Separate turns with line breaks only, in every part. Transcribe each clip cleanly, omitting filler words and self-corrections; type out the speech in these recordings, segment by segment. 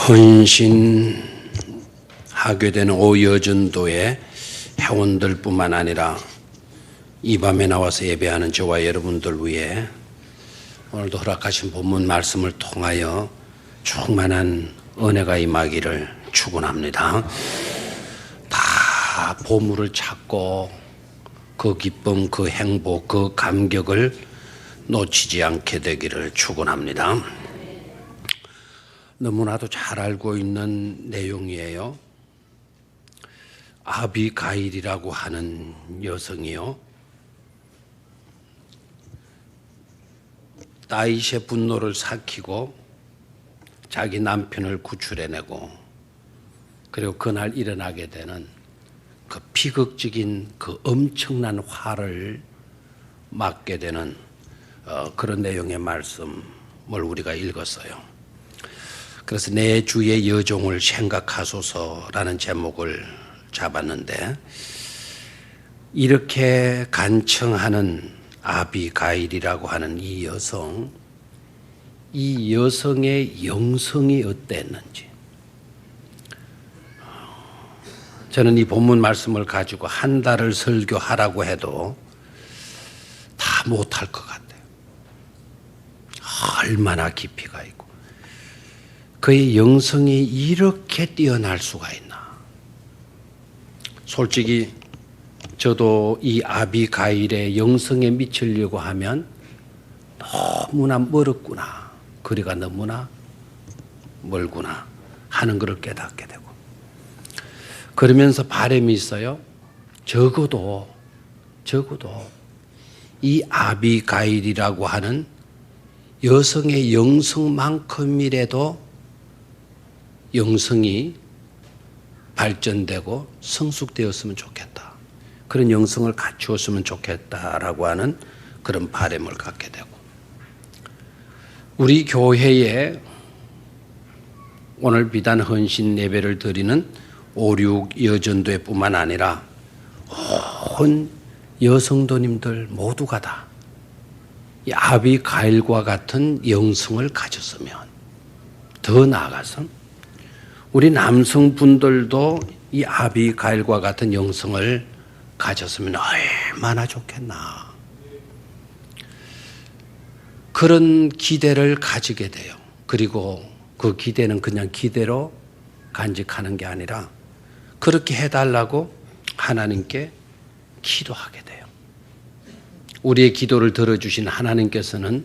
헌신 하게 된 오여전도의 회원들뿐만 아니라 이 밤에 나와서 예배하는 저와 여러분들 위해 오늘도 허락하신 본문 말씀을 통하여 충만한 은혜가 임하기를 축원합니다. 다 보물을 찾고 그 기쁨, 그 행복, 그 감격을 놓치지 않게 되기를 축원합니다. 너무나도 잘 알고 있는 내용이에요. 아비가일이라고 하는 여성이요, 다윗의 분노를 삭히고 자기 남편을 구출해내고 그리고 그날 일어나게 되는 그 비극적인 그 엄청난 화를 맞게 되는 그런 내용의 말씀을 우리가 읽었어요. 그래서 내 주의 여종을 생각하소서라는 제목을 잡았는데, 이렇게 간청하는 아비가일이라고 하는 이 여성의 영성이 어땠는지, 저는 이 본문 말씀을 가지고 한 달을 설교하라고 해도 다 못할 것 같아요. 얼마나 깊이가 있고 그의 영성이 이렇게 뛰어날 수가 있나. 솔직히 저도 이 아비가일의 영성에 미치려고 하면 너무나 멀었구나, 거리가 너무나 멀구나 하는 것을 깨닫게 되고, 그러면서 바람이 있어요. 적어도 이 아비가일이라고 하는 여성의 영성만큼이라도 영성이 발전되고 성숙되었으면 좋겠다, 그런 영성을 갖추었으면 좋겠다라고 하는 그런 바람을 갖게 되고, 우리 교회에 오늘 비단 헌신 예배를 드리는 5, 6 여전도회 뿐만 아니라 온 여성도님들 모두가 다 이 아비가일과 같은 영성을 가졌으면, 더 나아가서 우리 남성분들도 이 아비가일과 같은 영성을 가졌으면 얼마나 좋겠나, 그런 기대를 가지게 돼요. 그리고 그 기대는 그냥 기대로 간직하는 게 아니라 그렇게 해달라고 하나님께 기도하게 돼요. 우리의 기도를 들어주신 하나님께서는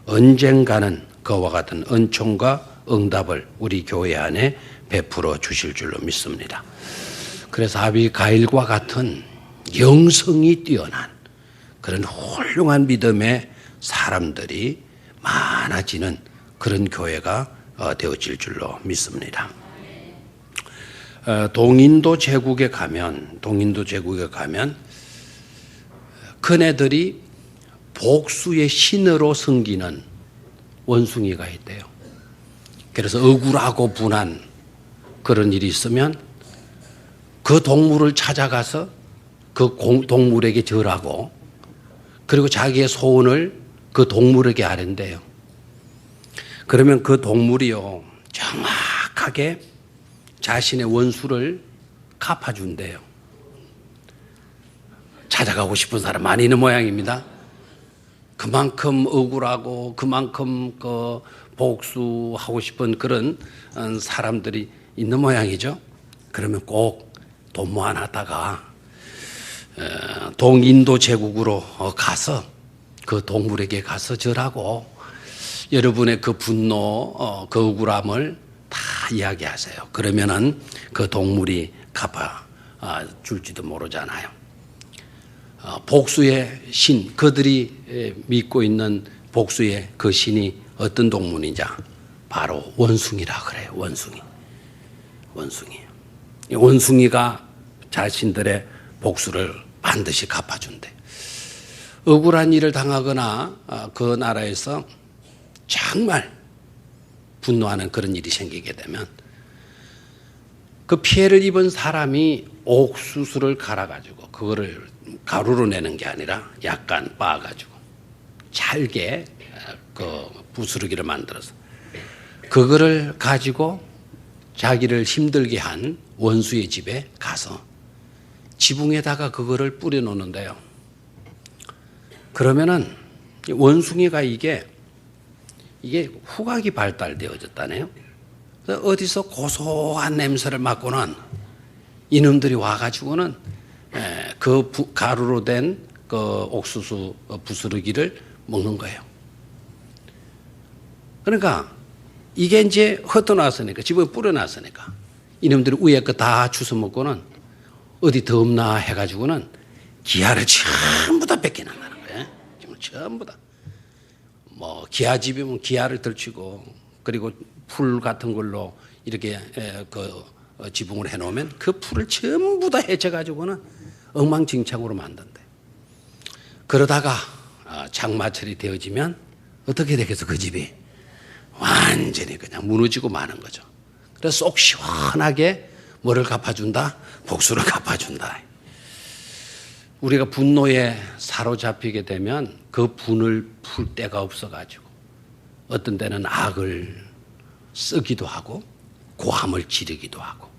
언젠가는 그와 같은 은총과 응답을 우리 교회 안에 베풀어 주실 줄로 믿습니다. 그래서 아비가일과 같은 영성이 뛰어난 그런 훌륭한 믿음의 사람들이 많아지는 그런 교회가 되어질 줄로 믿습니다. 동인도 제국에 가면 그네들이 복수의 신으로 섬기는 원숭이가 있대요. 그래서 억울하고 분한 그런 일이 있으면 그 동물을 찾아가서 그 동물에게 절하고, 그리고 자기의 소원을 그 동물에게 아랜대요. 그러면 그 동물이요, 정확하게 자신의 원수를 갚아준대요. 찾아가고 싶은 사람 많이 있는 모양입니다. 그만큼 억울하고 그만큼 복수하고 싶은 그런 사람들이 있는 모양이죠. 그러면 꼭 돈 모아놨다가 동인도 제국으로 가서 그 동물에게 가서 절하고 여러분의 그 분노, 그 억울함을 다 이야기하세요. 그러면은 그 동물이 갚아 줄지도 모르잖아요. 복수의 신, 그들이 믿고 있는 복수의 그 신이 어떤 동물이냐, 바로 원숭이라 그래요. 원숭이가 자신들의 복수를 반드시 갚아준대. 억울한 일을 당하거나 그 나라에서 정말 분노하는 그런 일이 생기게 되면 그 피해를 입은 사람이 옥수수를 갈아가지고 그거를 가루로 내는 게 아니라 약간 빻아가지고 잘게 그 부스러기를 만들어서 그거를 가지고 자기를 힘들게 한 원수의 집에 가서 지붕에다가 그거를 뿌려놓는데요. 그러면은 원숭이가 이게 후각이 발달되어졌다네요. 어디서 고소한 냄새를 맡고는 이놈들이 와가지고는 그 가루로 된 그 옥수수 부스러기를 먹는 거예요. 그러니까 이게 이제 흩어놨으니까, 집에 뿌려놨으니까 이놈들이 위에 거 다 주워 먹고는 어디 더 없나 해가지고는 기아를 전부 다 뺏겨난다는 거예요. 전부 다. 뭐 기아집이면 기아를 들치고, 그리고 풀 같은 걸로 이렇게 그 지붕을 해놓으면 그 풀을 전부 다 해쳐가지고는 엉망진창으로 만든대. 그러다가 장마철이 되어지면 어떻게 되겠어? 그 집이 완전히 그냥 무너지고 마는 거죠. 그래서 쏙 시원하게 뭐를 갚아준다? 복수를 갚아준다. 우리가 분노에 사로잡히게 되면 그 분을 풀 데가 없어가지고 어떤 때는 악을 쓰기도 하고 고함을 지르기도 하고,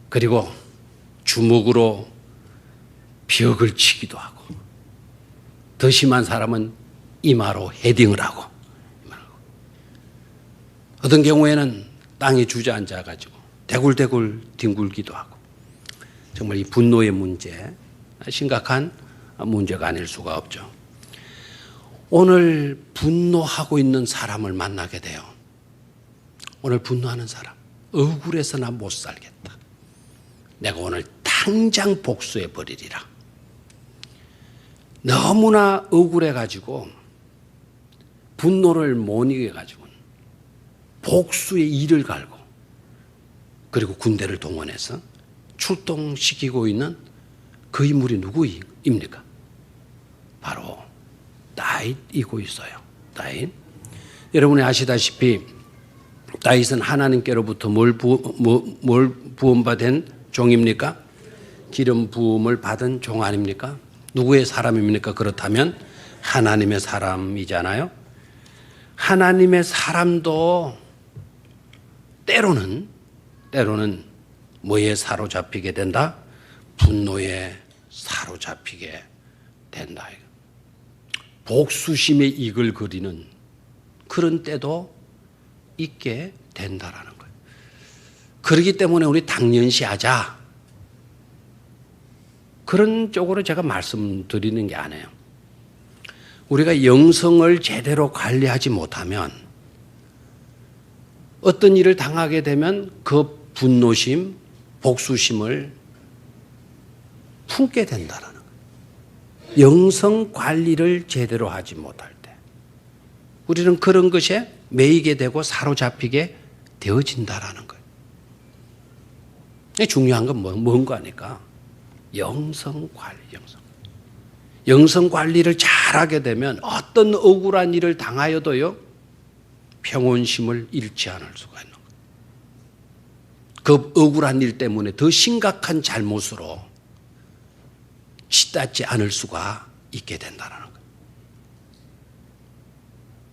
그리고 주먹으로 벽을 치기도 하고, 더 심한 사람은 이마로 헤딩을 하고, 어떤 경우에는 땅에 주저앉아가지고 대굴대굴 뒹굴기도 하고, 정말 이 분노의 문제, 심각한 문제가 아닐 수가 없죠. 오늘 분노하고 있는 사람을 만나게 돼요. 오늘 분노하는 사람, 억울해서 나 못 살겠다. 내가 오늘 당장 복수해 버리리라. 너무나 억울해가지고 분노를 못 이겨가지고 복수의 일을 갈고, 그리고 군대를 동원해서 출동시키고 있는 그 인물이 누구입니까? 바로 다윗이고 있어요. 다윗. 여러분이 아시다시피 다윗은 하나님께로부터 뭘 부음받은 종입니까? 기름 부음을 받은 종 아닙니까? 누구의 사람입니까? 그렇다면 하나님의 사람이잖아요. 하나님의 사람도 때로는 뭐에 사로잡히게 된다? 분노에 사로잡히게 된다. 복수심에 이글거리는 그런 때도 있게 된다라는 거예요. 그렇기 때문에 우리 당연시하자, 그런 쪽으로 제가 말씀드리는 게 아니에요. 우리가 영성을 제대로 관리하지 못하면 어떤 일을 당하게 되면 그 분노심, 복수심을 품게 된다라는 거예요. 영성 관리를 제대로 하지 못할 때 우리는 그런 것에 매이게 되고 사로잡히게 되어진다라는 거예요. 중요한 건 뭔가 하니까 영성 관리, 영성 관리를 잘하게 되면 어떤 억울한 일을 당하여도요, 평온심을 잃지 않을 수가 있는 거예요. 그 억울한 일 때문에 더 심각한 잘못으로 치닫지 않을 수가 있게 된다는 거예요.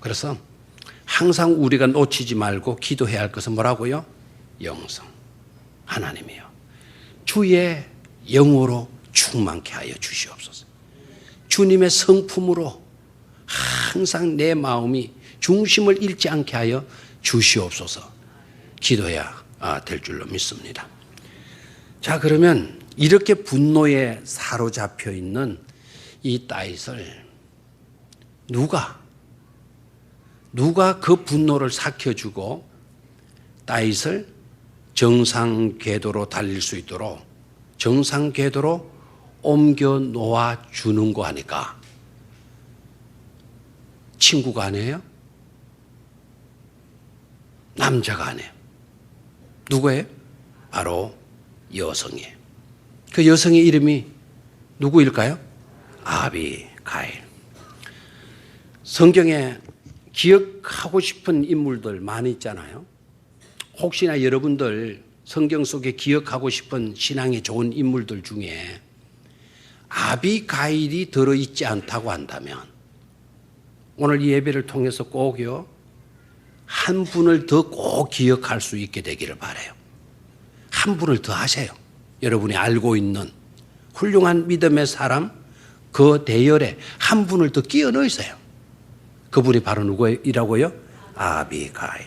그래서 항상 우리가 놓치지 말고 기도해야 할 것은 뭐라고요? 영성, 하나님이요, 주의 영으로 충만케 하여 주시옵소서. 주님의 성품으로 항상 내 마음이 중심을 잃지 않게 하여 주시옵소서. 기도해야 될 줄로 믿습니다. 자, 그러면 이렇게 분노에 사로잡혀 있는 이 다윗을 누가 그 분노를 삭혀주고 다윗을 정상 궤도로 달릴 수 있도록 정상 궤도로 옮겨 놓아 주는 거 하니까 친구가 아니에요? 남자가 아니에요. 누구예요? 바로 여성이에요. 그 여성의 이름이 누구일까요? 아비가일. 성경에 기억하고 싶은 인물들 많이 있잖아요. 혹시나 여러분들 성경 속에 기억하고 싶은 신앙에 좋은 인물들 중에 아비가일이 들어있지 않다고 한다면 오늘 이 예배를 통해서 꼭요, 한 분을 더 꼭 기억할 수 있게 되기를 바라요. 한 분을 더 하세요. 여러분이 알고 있는 훌륭한 믿음의 사람, 그 대열에 한 분을 더 끼워 넣으세요. 그분이 바로 누구이라고요? 아비가일.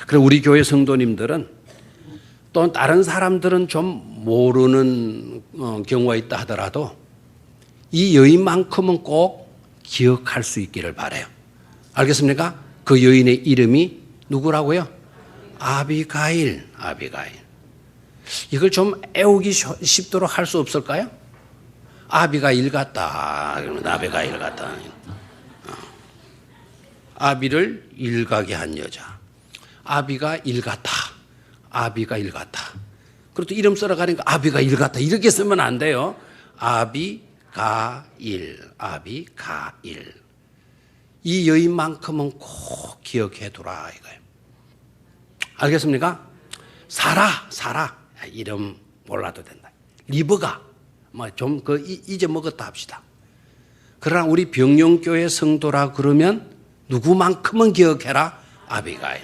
그리고 우리 교회 성도님들은 또 다른 사람들은 좀 모르는 경우가 있다 하더라도 이 여인만큼은 꼭 기억할 수 있기를 바라요. 알겠습니까? 그 여인의 이름이 누구라고요? 아비가일. 이걸 좀 애우기 쉽도록 할 수 없을까요? 아비가일 같다. 그러면 아비가일 같다. 아비를 일가게 한 여자. 아비가 일 같다. 아비가 일 같다. 그리고 또 이름 써가니까 아비가 일 같다. 이렇게 쓰면 안 돼요. 아비가일. 이 여인만큼은 꼭 기억해 두라 이거예요. 알겠습니까? 사라. 이름 몰라도 된다. 리브가 좀 잊어먹었다 합시다. 그러나 우리 병영교회 성도라 그러면 누구만큼은 기억해라. 아비가일.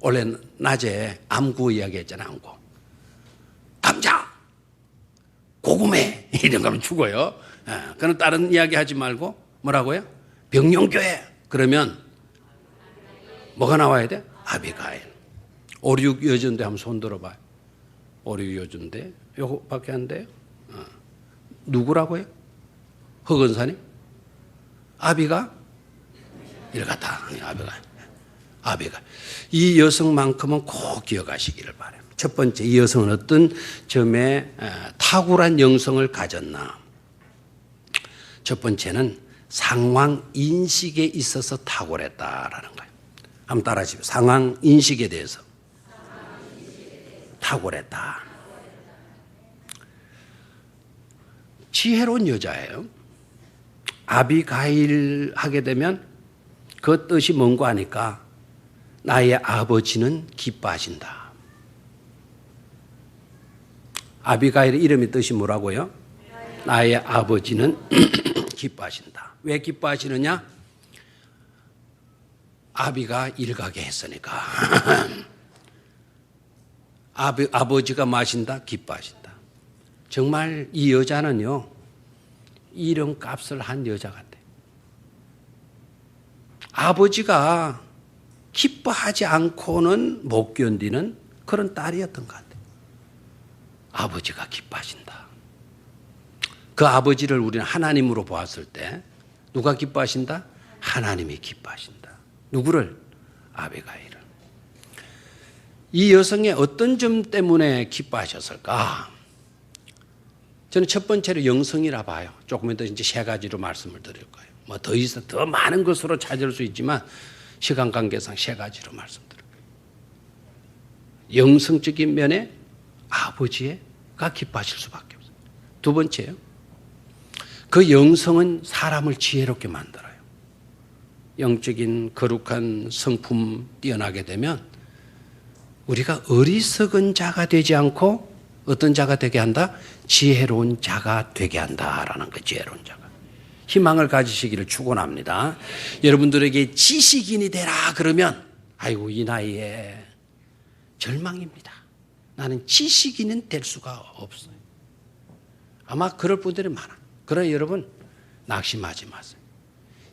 원래 낮에 암구 이야기했잖아. 암구. 감자, 고구매 이런 거면 죽어요. 그럼 다른 이야기 하지 말고 뭐라고요? 병영교회. 그러면 뭐가 나와야 돼? 아비가일. 56 여전대 한번 손 들어봐요. 56 여전대. 요거밖에 안 돼요? 누구라고요? 허건사님? 아비가 일 같다. 아비가. 이 여성만큼은 꼭 기억하시기를 바랍니다. 첫 번째, 이 여성은 어떤 점에 탁월한 영성을 가졌나? 첫 번째는 상황 인식에 있어서 탁월했다라는 거예요. 한번 따라 하시죠. 상황 인식에 대해서 탁월했다. 지혜로운 여자예요. 아비가일 하게 되면 그 뜻이 뭔고 하니까 나의 아버지는 기뻐하신다. 아비가일의 이름의 뜻이 뭐라고요? 나의 아버지는 기뻐하신다. 왜 기뻐하시느냐? 아비가 일가게 했으니까. 아버지가 마신다, 기뻐하신다. 정말 이 여자는요, 이름값을 한 여자 같아요. 아버지가 기뻐하지 않고는 못 견디는 그런 딸이었던 것 같아요. 아버지가 기뻐하신다. 그 아버지를 우리는 하나님으로 보았을 때 누가 기뻐하신다? 하나님이 기뻐하신다. 누구를? 아비가일을. 이 여성의 어떤 점 때문에 기뻐하셨을까? 저는 첫 번째로 영성이라 봐요. 조금 더 이제 세 가지로 말씀을 드릴 거예요. 뭐 더 이상 더 많은 것으로 찾을 수 있지만 시간 관계상 세 가지로 말씀드릴 거예요. 영성적인 면에 아버지가 기뻐하실 수밖에 없어요. 두 번째요. 그 영성은 사람을 지혜롭게 만들어요. 영적인 거룩한 성품 뛰어나게 되면 우리가 어리석은 자가 되지 않고 어떤 자가 되게 한다? 지혜로운 자가 되게 한다라는 거. 지혜로운 자가. 희망을 가지시기를 축원합니다. 여러분들에게 지식인이 되라 그러면 아이고 이 나이에 절망입니다. 나는 지식인은 될 수가 없어요. 아마 그럴 분들이 많아. 그러나 여러분 낙심하지 마세요.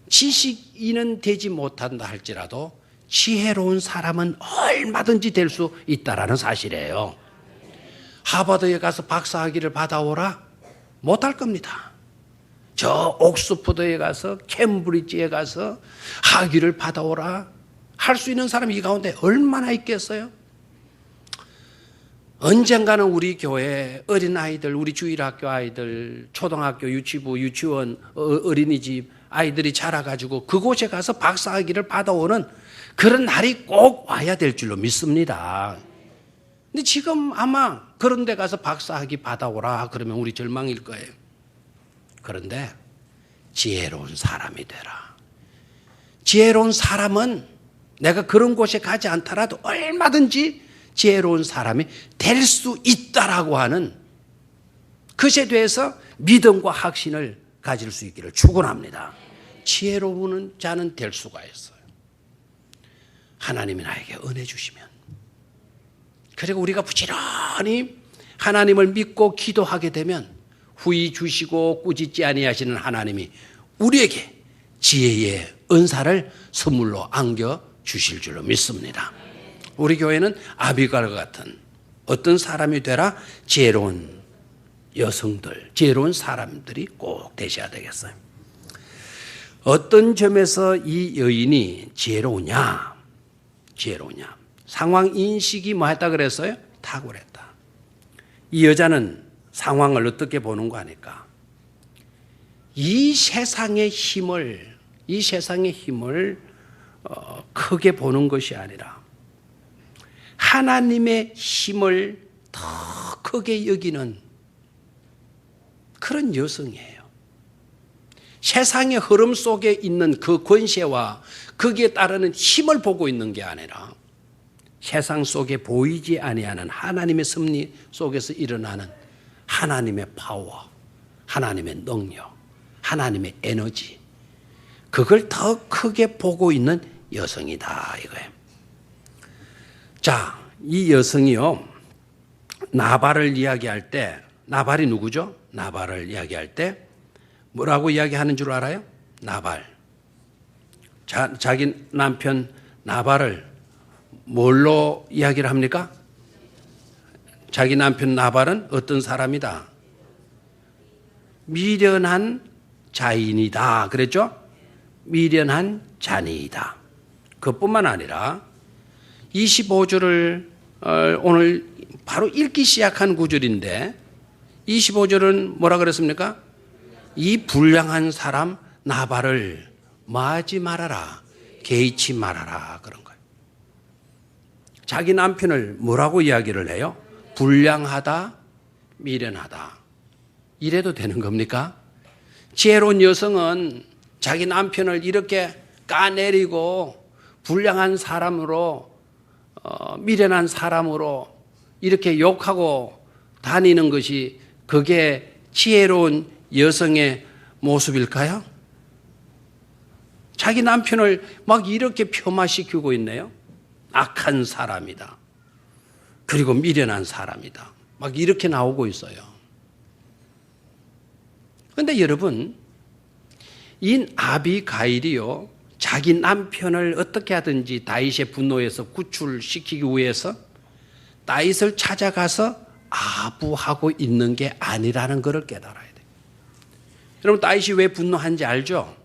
지식인은 되지 못한다 할지라도 지혜로운 사람은 얼마든지 될 수 있다라는 사실이에요. 하버드에 가서 박사학위를 받아오라? 못할 겁니다. 저 옥스퍼드에 가서 캠브리지에 가서 학위를 받아오라? 할 수 있는 사람이 이 가운데 얼마나 있겠어요? 언젠가는 우리 교회 어린아이들, 우리 주일학교 아이들, 초등학교, 유치부, 유치원, 어린이집 아이들이 자라가지고 그곳에 가서 박사학위를 받아오는 그런 날이 꼭 와야 될 줄로 믿습니다. 근데 지금 아마 그런 데 가서 박사학위 받아오라 그러면 우리 절망일 거예요. 그런데 지혜로운 사람이 되라. 지혜로운 사람은 내가 그런 곳에 가지 않더라도 얼마든지 지혜로운 사람이 될 수 있다라고 하는 그것에 대해서 믿음과 확신을 가질 수 있기를 축원합니다. 지혜로운 자는 될 수가 있어요. 하나님이 나에게 은혜 주시면, 그리고 우리가 부지런히 하나님을 믿고 기도하게 되면 후히 주시고 꾸짖지 아니하시는 하나님이 우리에게 지혜의 은사를 선물로 안겨 주실 줄로 믿습니다. 우리 교회는 아비갈과 같은 어떤 사람이 되라? 지혜로운 여성들, 지혜로운 사람들이 꼭 되셔야 되겠어요. 어떤 점에서 이 여인이 지혜로우냐? 상황 인식이 뭐 했다 그랬어요? 탁월했다. 이 여자는 상황을 어떻게 보는 거 아닐까? 이 세상의 힘을 크게 보는 것이 아니라 하나님의 힘을 더 크게 여기는 그런 여성이에요. 세상의 흐름 속에 있는 그 권세와 거기에 따르는 힘을 보고 있는 게 아니라 세상 속에 보이지 아니하는 하나님의 섭리 속에서 일어나는 하나님의 파워, 하나님의 능력, 하나님의 에너지, 그걸 더 크게 보고 있는 여성이다 이거예요. 자, 이 여성이요, 나발을 이야기할 때, 나발이 누구죠? 나발을 이야기할 때 뭐라고 이야기하는 줄 알아요? 나발. 자기 남편 나발을 뭘로 이야기를 합니까? 자기 남편 나발은 어떤 사람이다? 미련한 자인이다. 그랬죠? 미련한 자니이다. 그뿐만 아니라 25절을 오늘 바로 읽기 시작한 구절인데 25절은 뭐라 그랬습니까? 이 불량한 사람 나발을 마지 말아라, 개의치 말아라 그런 거예요. 자기 남편을 뭐라고 이야기를 해요? 불량하다, 미련하다. 이래도 되는 겁니까? 지혜로운 여성은 자기 남편을 이렇게 까내리고 불량한 사람으로 미련한 사람으로 이렇게 욕하고 다니는 것이 그게 지혜로운 여성의 모습일까요? 자기 남편을 막 이렇게 폄하시키고 있네요. 악한 사람이다. 그리고 미련한 사람이다. 막 이렇게 나오고 있어요. 그런데 여러분, 이 아비가일이요, 자기 남편을 어떻게 하든지 다윗의 분노에서 구출시키기 위해서 다윗을 찾아가서 아부하고 있는 게 아니라는 것을 깨달아야 돼요. 여러분, 다윗이 왜 분노한지 알죠?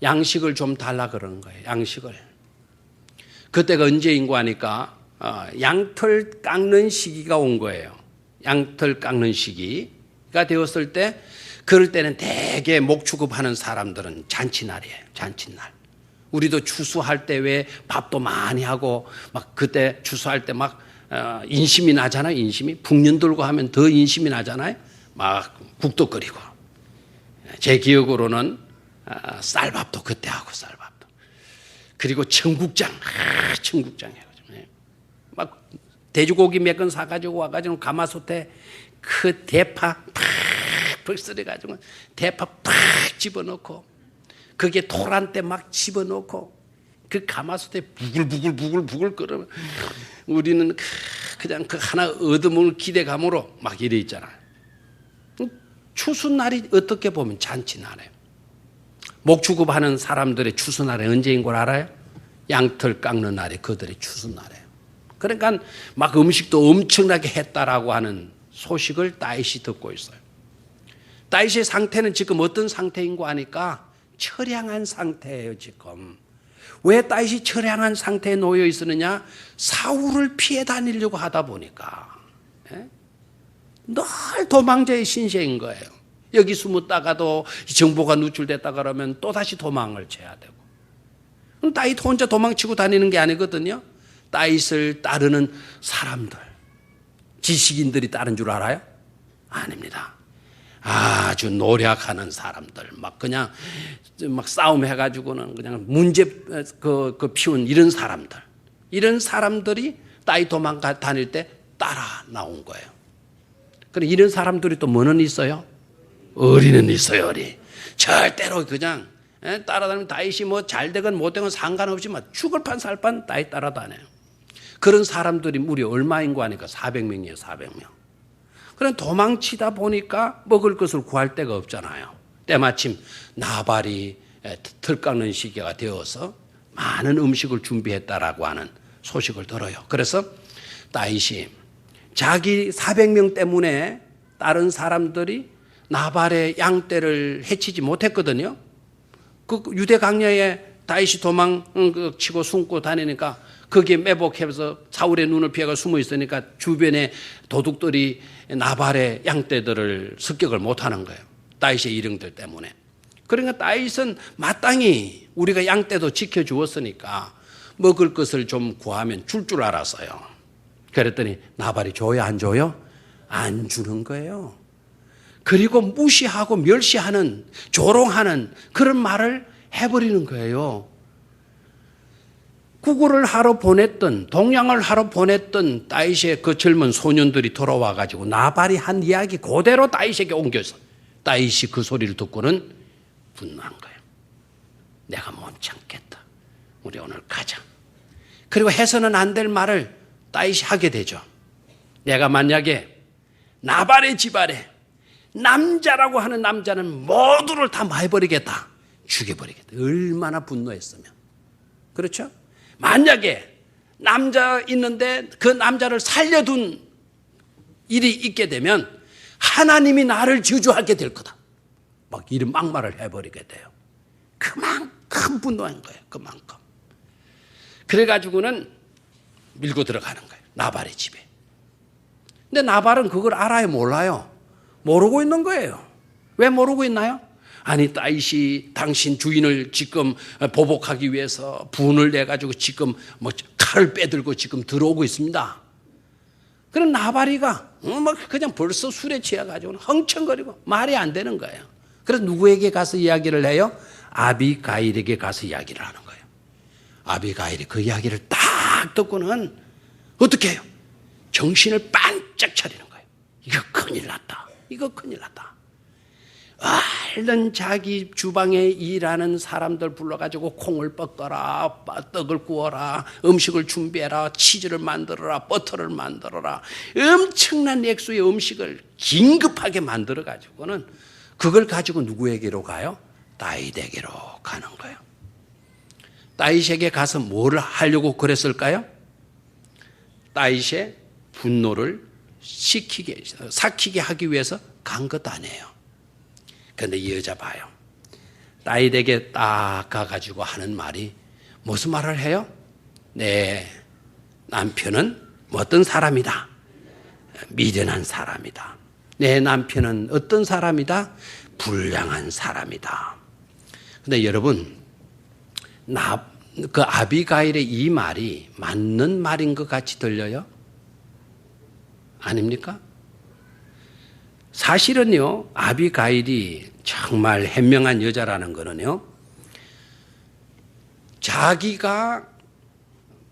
양식을 좀 달라 그러는 거예요. 양식을. 그때가 언제인고 하니까 양털 깎는 시기가 온 거예요. 양털 깎는 시기가 되었을 때, 그럴 때는 대개 목축업하는 사람들은 잔치날이에요. 잔치날. 우리도 추수할 때 왜 밥도 많이 하고 막 그때 추수할 때 막 인심이 나잖아요. 인심이. 북년 들고 하면 더 인심이 나잖아요. 막 국도 끓이고. 제 기억으로는 쌀밥도 그때 하고 쌀밥도. 그리고 청국장. 청국장 해가지고. 막 돼지고기 몇 건 사가지고 와가지고 가마솥에 그 대파 팍 썰어가지고 대파 팍 집어넣고 거기에 토란대 막 집어넣고 그 가마솥에 부글부글 끓으면 우리는 그냥 그 하나 얻어먹을 기대감으로 막 이래 있잖아요. 추수날이 어떻게 보면 잔치날이에요. 목축업하는 사람들의 추수날이 언제인 걸 알아요? 양털 깎는 날이 그들의 추수날이에요. 그러니까 막 음식도 엄청나게 했다라고 하는 소식을 다윗이 듣고 있어요. 다윗의 상태는 지금 어떤 상태인 거 아니까 처량한 상태예요. 지금 왜 다윗이 처량한 상태에 놓여 있었느냐? 사울을 피해 다니려고 하다 보니까 늘 도망자의 신세인 거예요. 여기 숨었다가도 정보가 누출됐다 그러면 또다시 도망을 쳐야 되고. 그럼 다윗 혼자 도망치고 다니는 게 아니거든요. 다윗을 따르는 사람들, 지식인들이 따른 줄 알아요? 아닙니다. 아주 노력하는 사람들, 막 그냥 막 싸움해가지고는 그냥 문제 피운 이런 사람들이 다윗 도망가 다닐 때 따라 나온 거예요. 그럼 이런 사람들이 또 뭐는 있어요? 어리는 있어요, 어리. 절대로 그냥 따라다니면 다윗이 뭐 잘되건 못되건 상관없이 막 죽을 판 살 판 다윗 따라다녀요. 그런 사람들이 무려 얼마인고 하니까 400명이에요. 400명. 그럼 도망치다 보니까 먹을 것을 구할 데가 없잖아요. 때마침 나발이 털 깎는 시기가 되어서 많은 음식을 준비했다라고 하는 소식을 들어요. 그래서 다윗이 자기 400명 때문에 다른 사람들이 나발의 양떼를 해치지 못했거든요. 그 유대 강야에 다윗이 도망치고 숨고 다니니까 거기에 매복해서 사울의 눈을 피해가 숨어 있으니까 주변에 도둑들이 나발의 양떼들을 습격을 못하는 거예요. 다윗의 일행들 때문에. 그러니까 다윗은 마땅히 우리가 양떼도 지켜주었으니까 먹을 것을 좀 구하면 줄 알았어요. 그랬더니 나발이 줘요 안 줘요? 안 주는 거예요. 그리고 무시하고 멸시하는 조롱하는 그런 말을 해버리는 거예요. 구걸을 하러 보냈던 동양을 하러 보냈던 다윗의 그 젊은 소년들이 돌아와 가지고 나발이 한 이야기 그대로 다윗에게 옮겨서 다윗이 그 소리를 듣고는 분노한 거예요. 내가 못 참겠다. 우리 오늘 가자. 그리고 해서는 안 될 말을 다윗이 하게 되죠. 내가 만약에 나발의 집안에 남자라고 하는 남자는 모두를 다 마해버리겠다. 죽여버리겠다. 얼마나 분노했으면. 그렇죠? 만약에 남자 있는데 그 남자를 살려둔 일이 있게 되면 하나님이 나를 저주하게 될 거다. 막 이런 막말을 해버리게 돼요. 그만큼 분노한 거예요. 그만큼. 그래가지고는 밀고 들어가는 거예요. 나발의 집에. 근데 나발은 그걸 알아요? 몰라요? 모르고 있는 거예요. 왜 모르고 있나요? 아니 다윗이 당신 주인을 지금 보복하기 위해서 분을 내가지고 지금 뭐 칼을 빼들고 지금 들어오고 있습니다. 그럼 나발이가 그냥 벌써 술에 취해가지고 흥청거리고 말이 안 되는 거예요. 그래서 누구에게 가서 이야기를 해요? 아비가일에게 가서 이야기를 하는 거예요. 아비가일이 그 이야기를 딱 듣고는 어떻게 해요? 정신을 반짝 차리는 거예요. 이거 큰일 났다. 이거 큰일 났다. 얼른 자기 주방에 일하는 사람들 불러가지고 콩을 뻗거라, 떡을 구워라, 음식을 준비해라, 치즈를 만들어라, 버터를 만들어라. 엄청난 액수의 음식을 긴급하게 만들어가지고는 그걸 가지고 누구에게로 가요? 다윗에게로 가는 거예요. 다윗에게 가서 뭘 하려고 그랬을까요? 다윗의 분노를 삭히게 하기 위해서 간 것 아니에요. 그런데 이 여자 봐요. 다윗에게 딱 가가지고 하는 말이 무슨 말을 해요? 내 남편은 어떤 사람이다? 미련한 사람이다. 내 남편은 어떤 사람이다? 불량한 사람이다. 근데 여러분, 그 아비가일의 이 말이 맞는 말인 것 같이 들려요? 아닙니까? 사실은요, 아비가일이 정말 현명한 여자라는 거는요, 자기가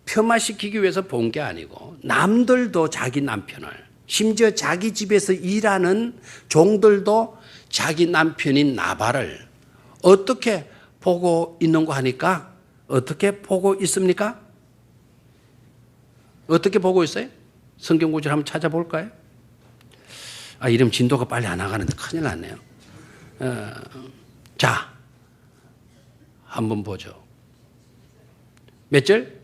폄하시키기 위해서 본 게 아니고, 남들도 자기 남편을, 심지어 자기 집에서 일하는 종들도 자기 남편인 나발을 어떻게 보고 있는 거 하니까, 어떻게 보고 있습니까? 어떻게 보고 있어요? 성경 구절 한번 찾아볼까요? 이름 진도가 빨리 안 나가는데 큰일 났네요. 자, 한번 보죠. 몇 절?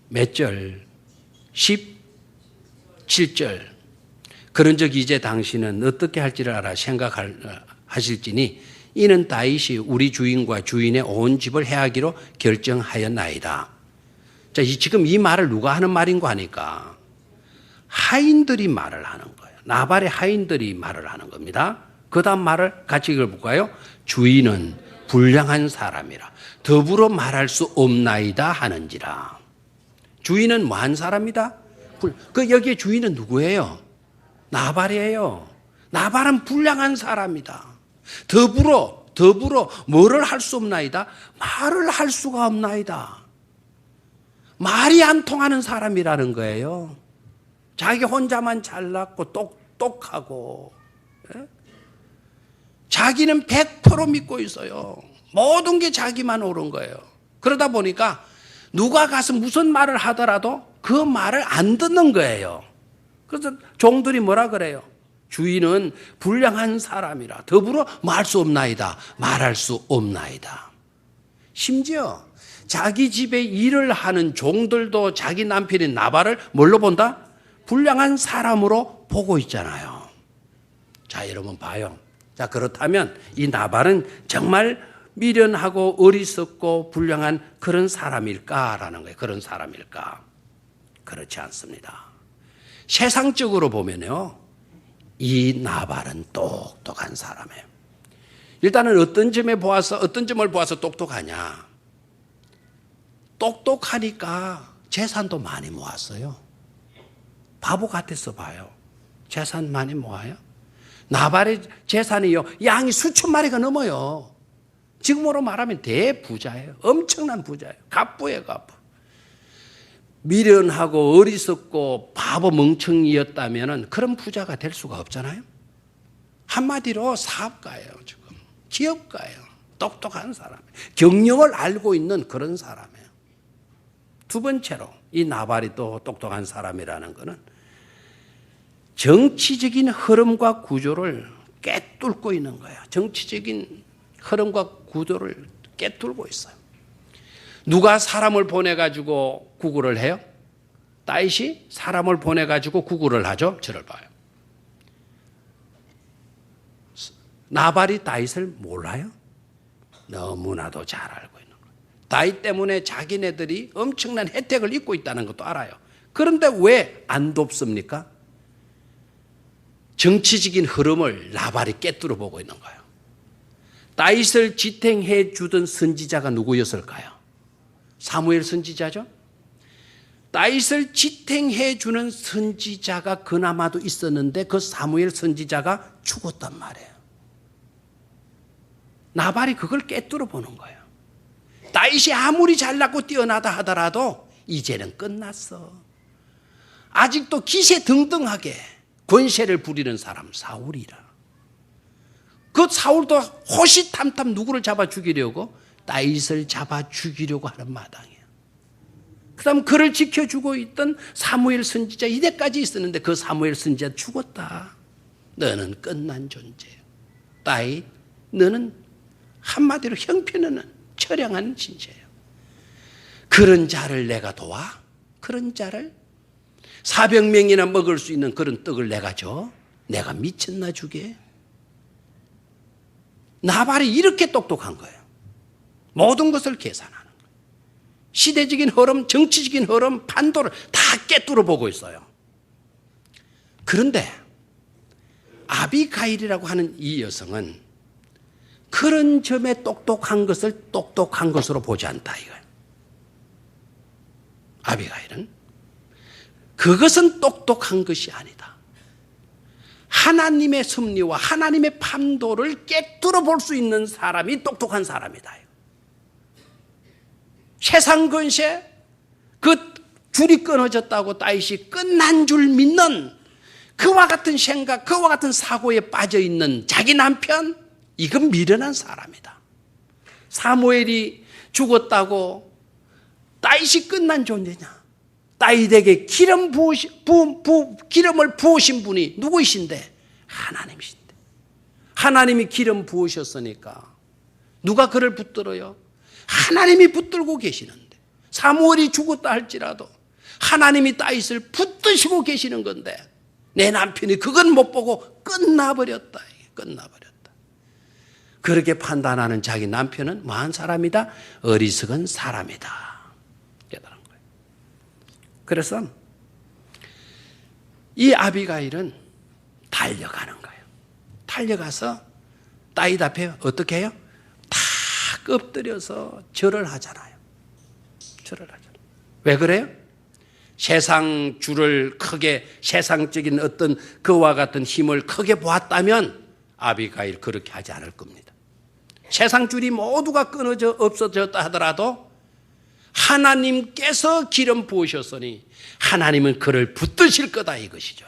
몇 절? 17절. 그런즉 이제 당신은 어떻게 할지를 알아 생각하실지니 이는 다윗이 우리 주인과 주인의 온 집을 해하기로 결정하였나이다. 자, 지금 이 말을 누가 하는 말인고 하니까 하인들이 말을 하는 거예요. 나발의 하인들이 말을 하는 겁니다. 그 다음 말을 같이 읽어볼까요? 주인은 불량한 사람이라 더불어 말할 수 없나이다 하는지라. 주인은 뭐한 사람이다? 여기에 주인은 누구예요? 나발이에요. 나발은 불량한 사람이다. 더불어 뭐를 할 수 없나이다? 말을 할 수가 없나이다. 말이 안 통하는 사람이라는 거예요. 자기 혼자만 잘났고 똑똑하고 자기는 100% 믿고 있어요. 모든 게 자기만 옳은 거예요. 그러다 보니까 누가 가서 무슨 말을 하더라도 그 말을 안 듣는 거예요. 그래서 종들이 뭐라 그래요? 주인은 불량한 사람이라 더불어 말할 수 없나이다. 말할 수 없나이다. 심지어 자기 집에 일을 하는 종들도 자기 남편인 나발을 뭘로 본다? 불량한 사람으로 보고 있잖아요. 자, 여러분 봐요. 자, 그렇다면 이 나발은 정말 미련하고 어리석고 불량한 그런 사람일까라는 거예요. 그런 사람일까? 그렇지 않습니다. 세상적으로 보면요, 이 나발은 똑똑한 사람이에요. 일단은 어떤 점을 보아서 똑똑하냐? 똑똑하니까 재산도 많이 모았어요. 바보 같아서 봐요. 재산 많이 모아요. 나발의 재산이요, 양이 수천 마리가 넘어요. 지금으로 말하면 대부자예요. 엄청난 부자예요. 갑부예요, 갑부. 미련하고 어리석고 바보 멍청이였다면 그런 부자가 될 수가 없잖아요. 한마디로 사업가예요, 지금. 기업가예요. 똑똑한 사람. 경영을 알고 있는 그런 사람이에요. 두 번째로 이 나발이 또 똑똑한 사람이라는 것은 정치적인 흐름과 구조를 꿰뚫고 있는 거예요. 정치적인 흐름과 구조를 꿰뚫고 있어요. 누가 사람을 보내가지고 구구를 해요? 다윗이 사람을 보내가지고 구구를 하죠. 저를 봐요. 나발이 다윗을 몰라요? 너무나도 잘 알고 있는 거예요. 다윗 때문에 자기네들이 엄청난 혜택을 입고 있다는 것도 알아요. 그런데 왜 안 돕습니까? 정치적인 흐름을 나발이 꿰뚫어 보고 있는 거예요. 다윗을 지탱해 주던 선지자가 누구였을까요? 사무엘 선지자죠. 다윗을 지탱해 주는 선지자가 그나마도 있었는데 그 사무엘 선지자가 죽었단 말이에요. 나발이 그걸 꿰뚫어 보는 거예요. 다윗이 아무리 잘나고 뛰어나다 하더라도 이제는 끝났어. 아직도 기세등등하게 권세를 부리는 사람 사울이라. 그 사울도 호시탐탐 누구를 잡아 죽이려고? 다윗을 잡아 죽이려고 하는 마당이에요. 그 다음 그를 지켜주고 있던 사무엘 선지자 이때까지 있었는데 그 사무엘 선지자 죽었다. 너는 끝난 존재예요. 다윗, 너는 한마디로 형편없는 처량한 존재예요. 그런 자를 내가 도와? 그런 자를 400명이나 먹을 수 있는 그런 떡을 내가 줘? 내가 미쳤나 주게? 나발이 이렇게 똑똑한 거예요. 모든 것을 계산하는 거예요. 시대적인 흐름, 정치적인 흐름, 판도를 다 꿰뚫어 보고 있어요. 그런데 아비가일이라고 하는 이 여성은 그런 점에 똑똑한 것을 똑똑한 것으로 보지 않다 이거예요. 아비가일은 그것은 똑똑한 것이 아니다. 하나님의 섭리와 하나님의 판도를 꿰뚫어 볼 수 있는 사람이 똑똑한 사람이다. 세상 권세, 그 줄이 끊어졌다고 다윗이 끝난 줄 믿는 그와 같은 생각, 그와 같은 사고에 빠져 있는 자기 남편, 이건 미련한 사람이다. 사무엘이 죽었다고 다윗이 끝난 존재냐? 다윗에게 기름을 부으신 분이 누구이신데? 하나님이신데. 하나님이 기름 부으셨으니까 누가 그를 붙들어요? 하나님이 붙들고 계시는데. 사무엘이 죽었다 할지라도 하나님이 다윗을 붙드시고 계시는 건데 내 남편이 그건 못 보고 끝나버렸다. 끝나버렸다. 그렇게 판단하는 자기 남편은 뭐한 사람이다? 어리석은 사람이다. 깨달은 거예요. 그래서 이 아비가일은 달려가는 거예요. 달려가서 다윗 앞에 어떻게 해요? 다 엎드려서 절을 하잖아요. 절을 하잖아요. 왜 그래요? 세상 줄을 크게, 세상적인 어떤 그와 같은 힘을 크게 보았다면 아비가일 그렇게 하지 않을 겁니다. 세상 줄이 모두가 끊어져 없어졌다 하더라도 하나님께서 기름 부으셨으니 하나님은 그를 붙드실 거다 이것이죠.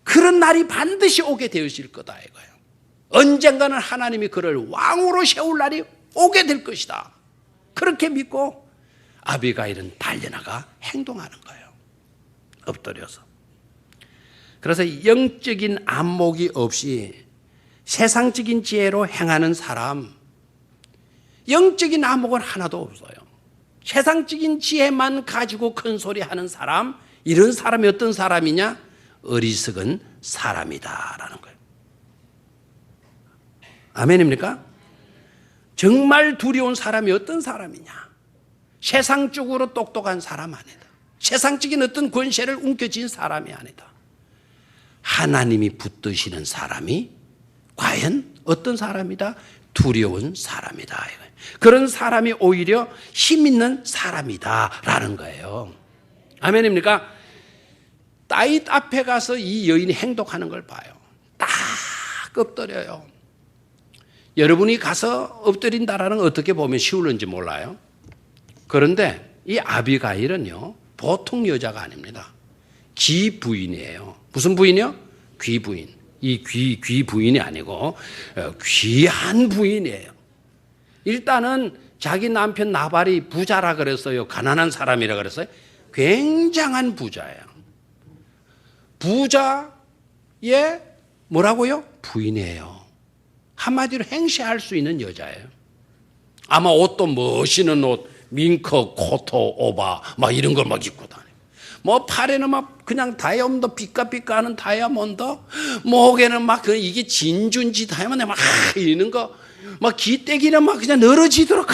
그런 날이 반드시 오게 되으실 거다 이거예요. 언젠가는 하나님이 그를 왕으로 세울 날이 오게 될 것이다. 그렇게 믿고 아비가일은 달려나가 행동하는 거예요. 엎드려서. 그래서 영적인 안목이 없이 세상적인 지혜로 행하는 사람, 영적인 안목은 하나도 없어요. 세상적인 지혜만 가지고 큰 소리 하는 사람, 이런 사람이 어떤 사람이냐? 어리석은 사람이다라는 거예요. 아멘입니까? 정말 두려운 사람이 어떤 사람이냐? 세상적으로 똑똑한 사람 아니다. 세상적인 어떤 권세를 움켜쥔 사람이 아니다. 하나님이 붙드시는 사람이 과연 어떤 사람이다? 두려운 사람이다. 그런 사람이 오히려 힘 있는 사람이다라는 거예요. 아멘입니까? 다윗 앞에 가서 이 여인이 행동하는 걸 봐요. 딱 엎드려요. 여러분이 가서 엎드린다라는 건 어떻게 보면 쉬울는지 몰라요. 그런데 이 아비가일은요, 보통 여자가 아닙니다. 귀 부인이에요. 무슨 부인이요? 귀 부인. 이 귀 부인이 아니고 귀한 부인이에요. 일단은 자기 남편 나발이 부자라 그랬어요. 가난한 사람이라 그랬어요. 굉장한 부자예요. 부자의 뭐라고요? 부인이에요. 한마디로 행세할 수 있는 여자예요. 아마 옷도 멋있는 옷, 밍커, 코토, 오바 막 이런 걸 막 입고 다녀요. 뭐 팔에는 막 그냥 다이아몬드 삐까삐까하는 다이아몬드, 목에는 막 이게 진준지 다이아몬드 막 이런 거, 막 기대기는 막 그냥 늘어지도록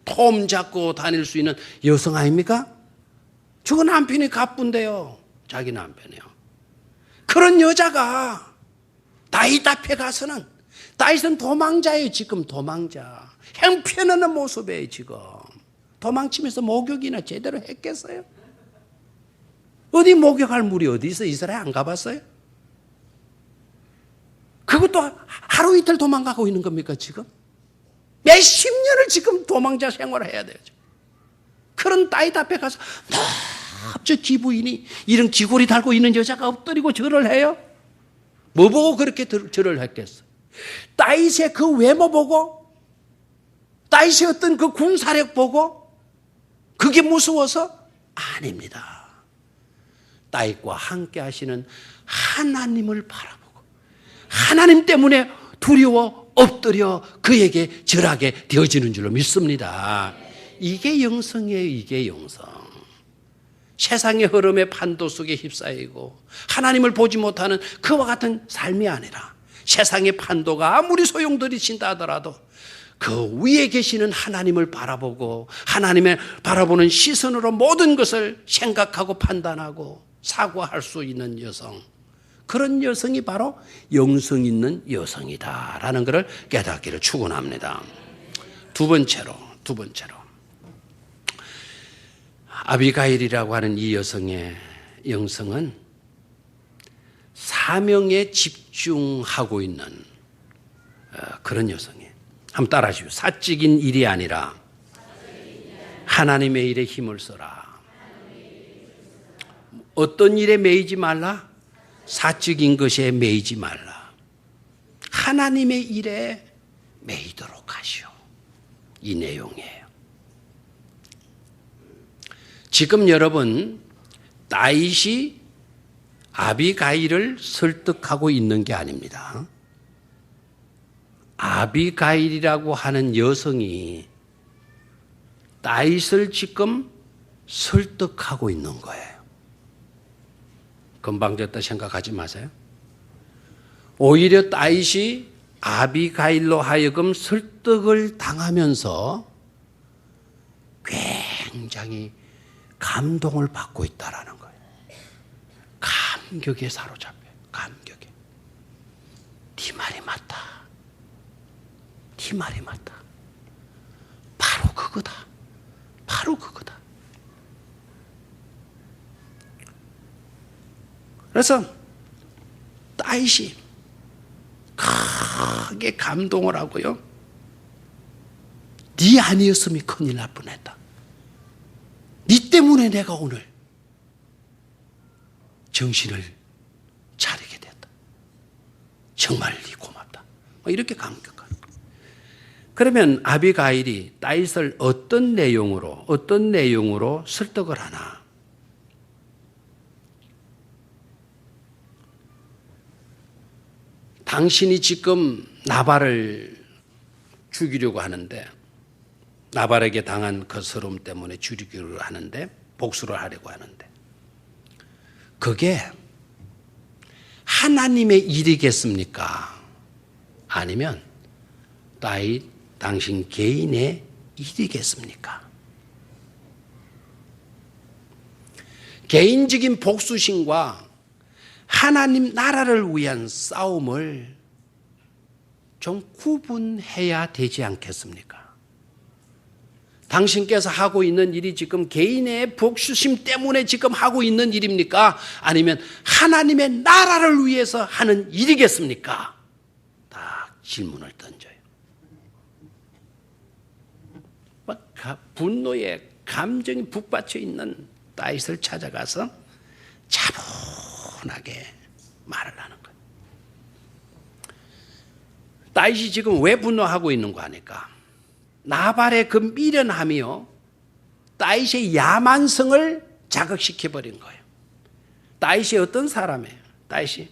폼 잡고 다닐 수 있는 여성 아닙니까? 저거 남편이 가뿐데요. 자기 남편이요. 그런 여자가 다윗 앞에 가서는, 다윗은 도망자예요. 지금 도망자. 형편없는 모습이에요. 지금 도망치면서 목욕이나 제대로 했겠어요? 어디 목욕할 물이 어디 있어? 이스라엘 안 가봤어요? 그것도 하루 이틀 도망가고 있는 겁니까 지금? 몇십 년을 지금 도망자 생활을 해야 돼요. 그런 다윗 앞에 가서 저 기부인이 이런 귀골이 달고 있는 여자가 엎드리고 절을 해요? 뭐 보고 그렇게 절을 했겠어? 다윗의 그 외모 보고? 다윗의 어떤 그 군사력 보고? 그게 무서워서? 아닙니다. 다윗과 함께 하시는 하나님을 바라보고 하나님 때문에 두려워 엎드려 그에게 절하게 되어지는 줄로 믿습니다. 이게 영성이에요. 이게 영성. 세상의 흐름의 판도 속에 휩싸이고 하나님을 보지 못하는 그와 같은 삶이 아니라 세상의 판도가 아무리 소용돌이친다 하더라도 그 위에 계시는 하나님을 바라보고 하나님의 바라보는 시선으로 모든 것을 생각하고 판단하고 사고할 수 있는 여성, 그런 여성이 바로 영성 있는 여성이다라는 것을 깨닫기를 축원합니다. 두 번째로 아비가일이라고 하는 이 여성의 영성은 사명에 집중하고 있는 그런 여성이에요. 한번 따라 하시죠. 사적인 일이 아니라 하나님의 일에 힘을 써라. 어떤 일에 매이지 말라? 사적인 것에 매이지 말라. 하나님의 일에 매이도록 하시오. 이 내용이에요. 지금 여러분, 다윗이 아비가일을 설득하고 있는 게 아닙니다. 아비가일이라고 하는 여성이 다윗을 지금 설득하고 있는 거예요. 금방 됐다 생각하지 마세요. 오히려 다윗이 아비가일로 하여금 설득을 당하면서 굉장히 감동을 받고 있다라는 거예요. 감격에 사로잡혀요. 감격에. 네 말이 맞다. 네 말이 맞다. 바로 그거다. 바로 그거다. 그래서 다윗이 크게 감동을 하고요. 네 아니었으면 큰일 날 뻔했다. 네 때문에 내가 오늘 정신을 차리게 됐다. 정말 네 이렇게 감격하는. 그러면 아비가일이 다윗을 어떤 내용으로 설득을 하나? 당신이 지금 나발을 죽이려고 하는데, 나발에게 당한 거스름 때문에 죽이려고 하는데, 복수를 하려고 하는데, 그게 하나님의 일이겠습니까? 아니면 다윗 당신 개인의 일이겠습니까? 개인적인 복수심과 하나님 나라를 위한 싸움을 좀 구분해야 되지 않겠습니까? 당신께서 하고 있는 일이 지금 개인의 복수심 때문에 지금 하고 있는 일입니까? 아니면 하나님의 나라를 위해서 하는 일이겠습니까? 딱 질문을 던져요. 막 분노에 감정이 북받쳐 있는 다윗을 찾아가서 차분하게 말을 하는 거예요. 다윗이 지금 왜 분노하고 있는 거 아니까? 나발의 그 미련함이요, 다윗의 야만성을 자극시켜버린 거예요. 다윗이 어떤 사람이에요? 다윗이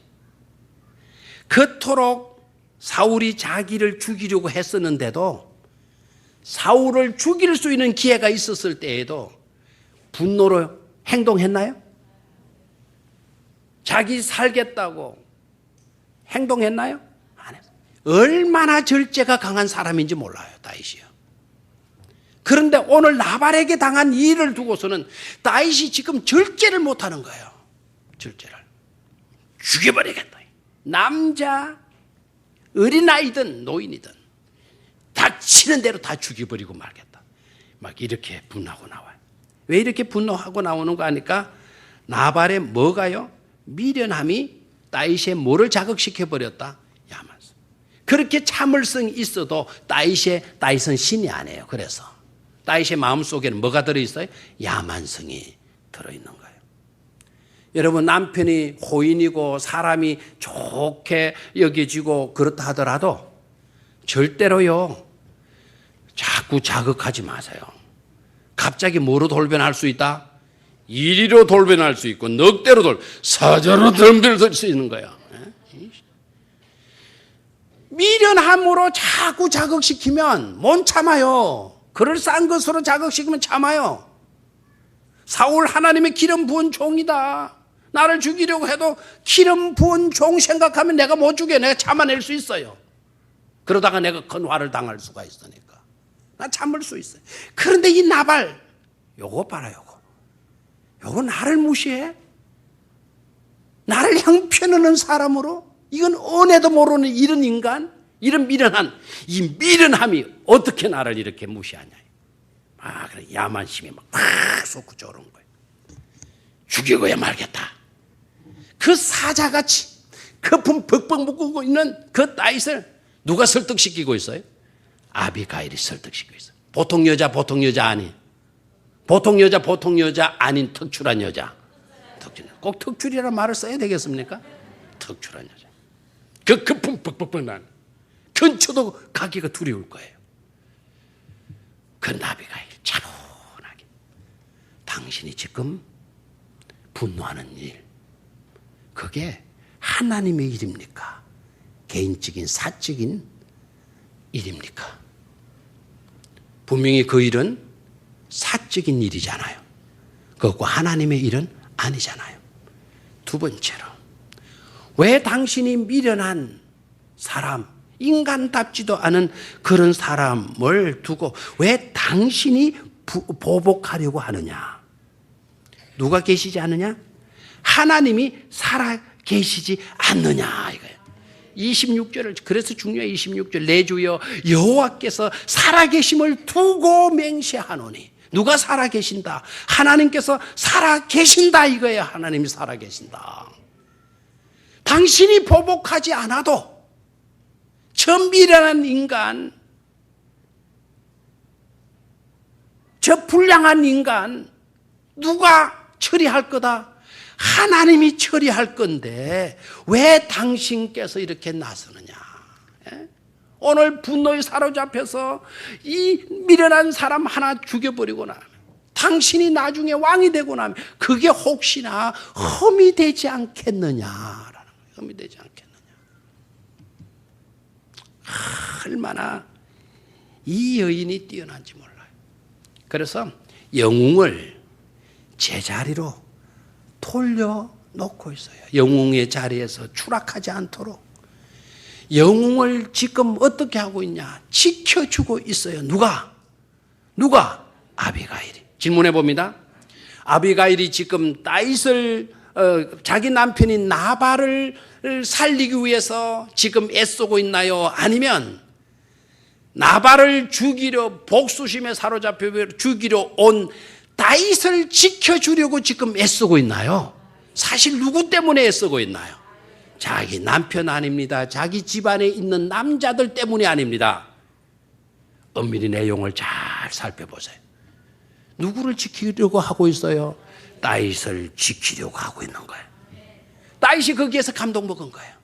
그토록 사울이 자기를 죽이려고 했었는데도, 사울을 죽일 수 있는 기회가 있었을 때에도 분노로 행동했나요? 자기 살겠다고 행동했나요? 안 했어요. 얼마나 절제가 강한 사람인지 몰라요, 다윗이요. 그런데 오늘 나발에게 당한 일을 두고서는 다윗이 지금 절제를 못하는 거예요. 절제를. 죽여버리겠다. 남자, 어린아이든 노인이든 닥치는 대로 다 죽여버리고 말겠다. 막 이렇게 분노하고 나와요. 왜 이렇게 분노하고 나오는 거 아니까? 나발의 뭐가요? 미련함이 다윗의 뭐를 자극시켜버렸다? 야만성. 그렇게 참을성이 있어도 다윗은 신이 아니에요. 그래서 다윗의 마음속에는 뭐가 들어있어요? 야만성이 들어있는 거예요. 여러분, 남편이 호인이고 사람이 좋게 여겨지고 그렇다 하더라도 절대로요, 자꾸 자극하지 마세요. 갑자기 뭐로 돌변할 수 있다? 이리로 돌변할 수 있고, 넉대로 사자로 돌변할 수 있는 거야. 미련함으로 자꾸 자극시키면 못 참아요. 그럴싸한 것으로 자극시키면 참아요. 사울 하나님의 기름 부은 종이다. 나를 죽이려고 해도 기름 부은 종 생각하면 내가 못 죽여. 내가 참아낼 수 있어요. 그러다가 내가 큰 화를 당할 수가 있으니까 나 참을 수 있어요. 그런데 이 나발, 요거 봐라. 요거 나를 무시해? 나를 형편하는 사람으로? 이건 은혜도 모르는 이런 인간, 이런 미련한, 이 미련함이 어떻게 나를 이렇게 무시하냐. 그래, 야만심이 막 솟구쳐 오른 거예요. 죽이고야 말겠다. 그 사자같이 거품 벅벅 묶고 있는 그 다윗을 누가 설득시키고 있어요? 아비가일이 설득시키고 있어요. 보통 여자 아닌, 보통 여자 아닌 특출한 여자. 꼭 특출이라는 말을 써야 되겠습니까? 특출한 여자. 그 거품 벅벅 난, 근처도 가기가 두려울 거예요. 그 아비가일 차분하게, 당신이 지금 분노하는 일, 그게 하나님의 일입니까? 개인적인 사적인 일입니까? 분명히 그 일은 사적인 일이잖아요. 그것과 하나님의 일은 아니잖아요. 두 번째로, 왜 당신이 미련한 사람, 인간답지도 않은 그런 사람을 두고 왜 당신이 보복하려고 하느냐? 누가 계시지 않느냐? 하나님이 살아 계시지 않느냐 이거예요. 26절을, 그래서 중요해. 26절, 내 주여 여호와께서 살아계심을 두고 맹세하노니. 누가 살아계신다? 하나님께서 살아계신다 이거예요. 하나님이 살아계신다. 당신이 보복하지 않아도 저 미련한 인간, 저 불량한 인간 누가 처리할 거다? 하나님이 처리할 건데 왜 당신께서 이렇게 나서느냐? 오늘 분노에 사로잡혀서 이 미련한 사람 하나 죽여버리고 나면 당신이 나중에 왕이 되고 나면 그게 혹시나 험이 되지 않겠느냐라는 거예요. 험이 되지 않겠느냐. 얼마나 이 여인이 뛰어난지 몰라요. 그래서 영웅을 제자리로 돌려놓고 있어요. 영웅의 자리에서 추락하지 않도록 영웅을 지금 어떻게 하고 있냐? 지켜주고 있어요. 누가? 아비가일이. 질문해 봅니다. 아비가일이 지금 다윗을 자기 남편인 나발을 살리기 위해서 지금 애쓰고 있나요? 아니면 나발을 죽이려 복수심에 사로잡혀 죽이려 온 다윗을 지켜주려고 지금 애쓰고 있나요? 사실 누구 때문에 애쓰고 있나요? 자기 남편 아닙니다. 자기 집안에 있는 남자들 때문이 아닙니다. 엄밀히 내용을 잘 살펴보세요. 누구를 지키려고 하고 있어요? 다윗을 지키려고 하고 있는 거예요. 다윗이 거기에서 감동먹은 거예요.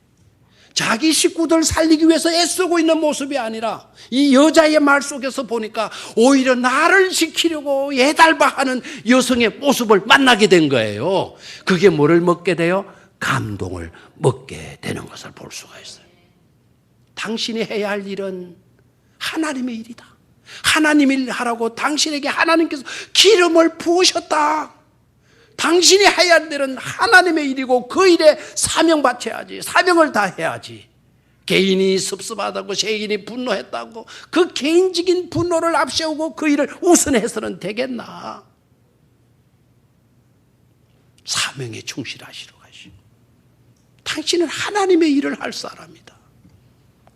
자기 식구들 살리기 위해서 애쓰고 있는 모습이 아니라 이 여자의 말 속에서 보니까 오히려 나를 지키려고 예달바하는 여성의 모습을 만나게 된 거예요. 그게 뭐를 먹게 돼요? 감동을 먹게 되는 것을 볼 수가 있어요. 당신이 해야 할 일은 하나님의 일이다. 하나님 일 하라고 당신에게 하나님께서 기름을 부으셨다. 당신이 해야 할 일은 하나님의 일이고 그 일에 사명받쳐야지. 사명을 다해야지. 개인이 섭섭하다고 개인이 분노했다고 그 개인적인 분노를 앞세우고 그 일을 우선해서는 되겠나. 사명에 충실하시러 가시오. 당신은 하나님의 일을 할 사람이다.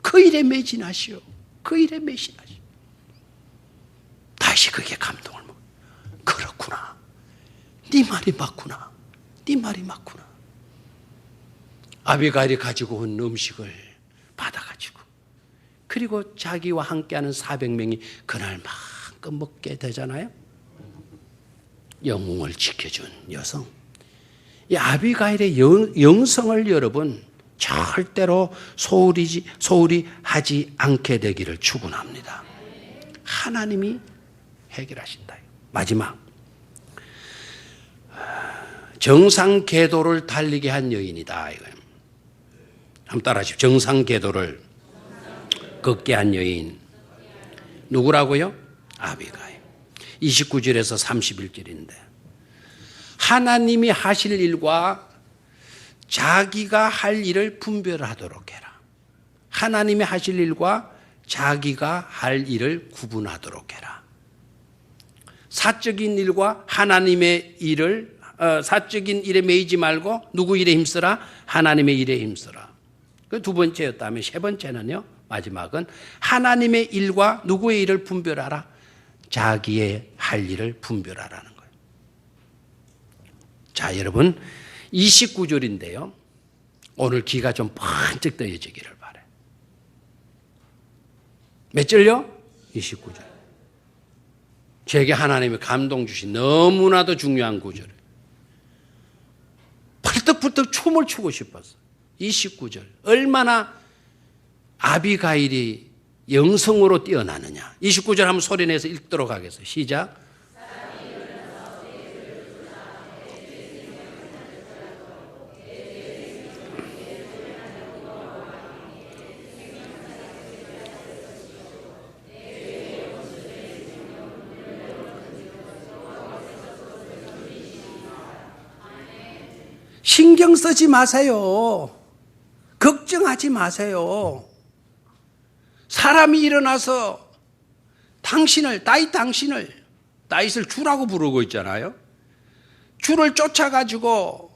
그 일에 매진하시오. 그 일에 매진하시오. 다시 그게 감동을 먹어. 그렇구나. 네 말이 맞구나. 네 말이 맞구나. 아비가일이 가지고 온 음식을 받아가지고 그리고 자기와 함께하는 400명이 그날만큼 먹게 되잖아요. 영웅을 지켜준 여성. 이 아비가일의 영성을 여러분 절대로 소홀히 하지 않게 되기를 축원합니다. 하나님이 해결하신다. 마지막 정상 궤도를 달리게 한 여인이다. 이거예요. 한번 따라하십시오. 정상 궤도를 걷게 한 여인. 누구라고요? 아비가일. 29절에서 31절인데 하나님이 하실 일과 자기가 할 일을 분별하도록 해라. 하나님이 하실 일과 자기가 할 일을 구분하도록 해라. 사적인 일과 하나님의 일을 사적인 일에 매이지 말고 누구 일에 힘쓰라? 하나님의 일에 힘쓰라. 그 두 번째였다면 세 번째는요. 마지막은 하나님의 일과 누구의 일을 분별하라? 자기의 할 일을 분별하라는 거예요. 자, 여러분 29절인데요. 오늘 귀가 좀 번쩍 떠여지기를 바라요. 몇 절요? 29절. 제게 하나님의 감동 주신 너무나도 중요한 구절. 펄떡펄떡 춤을 추고 싶었어요. 29절. 얼마나 아비가일이 영성으로 뛰어나느냐. 29절 한번 소리내서 읽도록 하겠습니다. 시작. 신경 쓰지 마세요. 걱정하지 마세요. 사람이 일어나서 다윗을 주라고 부르고 있잖아요. 주를 쫓아가지고